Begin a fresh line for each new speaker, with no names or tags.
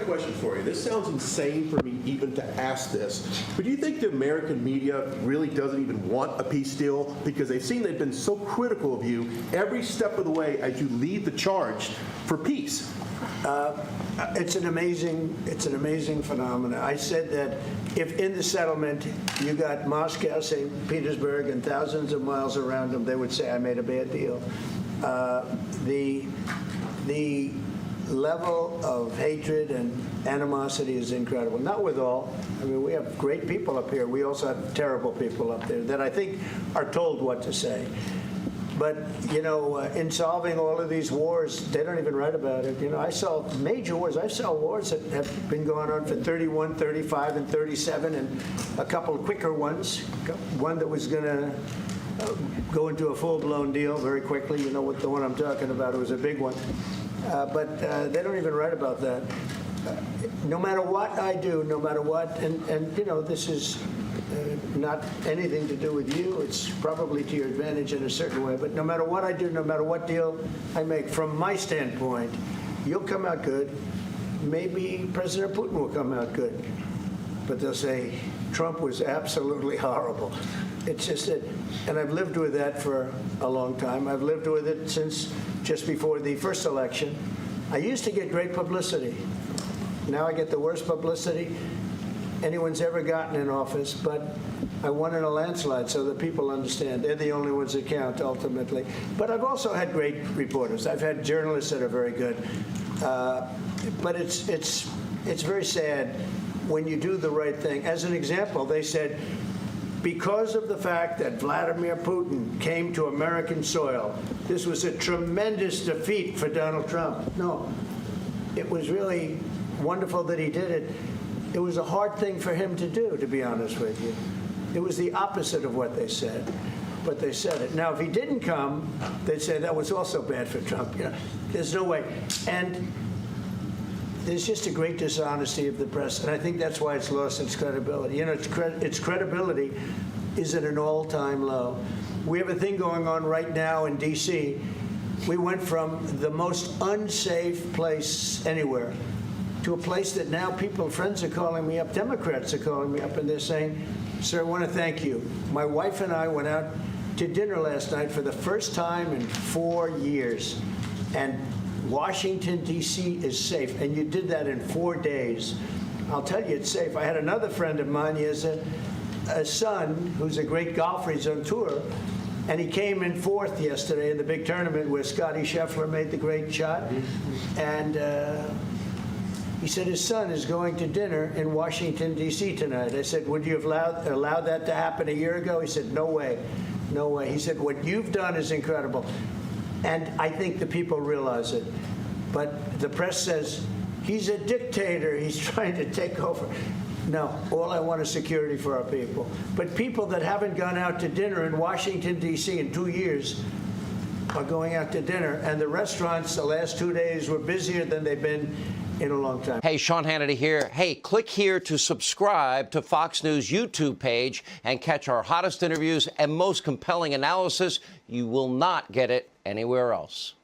Question for you. This sounds insane for me even to ask this, but do you think the American media really doesn't even want a peace deal because they've seen they've been so critical of you every step of the way as you lead the charge for peace?
It's an amazing phenomenon. I said that if in the settlement you got Moscow, St. Petersburg, and thousands of miles around them, they would say I made a bad deal. The level of hatred and animosity is incredible. Not with all. I mean, we have great people up here. We also have terrible people up there that I think are told what to say. But, you know, in solving all of these wars, they don't even write about it. You know, I saw major wars. I saw wars that have been going on for 31, 35, and 37, and a couple of quicker ones. One that was going to go into a full-blown deal very quickly. You know what the one I'm talking about. It was a big one. But they don't even write about that. No matter what I do, no matter what, and you know, this is not anything to do with you. It's probably to your advantage in a certain way. But no matter what I do, no matter what deal I make, from my standpoint, you'll come out good. Maybe President Putin will come out good. But they'll say, Trump was absolutely horrible. It's just that, and I've lived with that for a long time. I've lived with it since just before the first election. I used to get great publicity. Now I get the worst publicity anyone's ever gotten in office, but I won in a landslide so that people understand. They're the only ones that count, ultimately. But I've also had great reporters. I've had journalists that are very good. But it's very sad when you do the right thing. As an example, they said, because of the fact that Vladimir Putin came to American soil, this was a tremendous defeat for Donald Trump. No, it was really wonderful that he did it. It was a hard thing for him to do, to be honest with you. It was the opposite of what they said, but they said it. Now, if he didn't come, they'd say that was also bad for Trump. You know, there's no way. And there's just a great dishonesty of the press, and I think that's why it's lost its credibility. You know, its credibility is at an all-time low. We have a thing going on right now in D.C. We went from the most unsafe place anywhere to a place that now friends are calling me up, Democrats are calling me up, and they're saying, sir, I want to thank you. My wife and I went out to dinner last night for the first time in 4 years, and Washington, D.C. is safe, and you did that in 4 days. I'll tell you, it's safe. I had another friend of mine. He has a son who's a great golfer. He's on tour, and he came in fourth yesterday in the big tournament where Scotty Scheffler made the great shot. And he said his son is going to dinner in Washington, D.C. tonight. I said, would you have allowed that to happen a year ago? He said, no way, no way. He said, what you've done is incredible. And I think the people realize it. But the press says, he's a dictator. He's trying to take over. No, all I want is security for our people. But people that haven't gone out to dinner in Washington, D.C. in 2 years are going out to dinner. And the restaurants the last 2 days were busier than they've been in a long time.
Hey, Sean Hannity here. Hey, click here to subscribe to Fox News YouTube page and catch our hottest interviews and most compelling analysis. You will not get it anywhere else.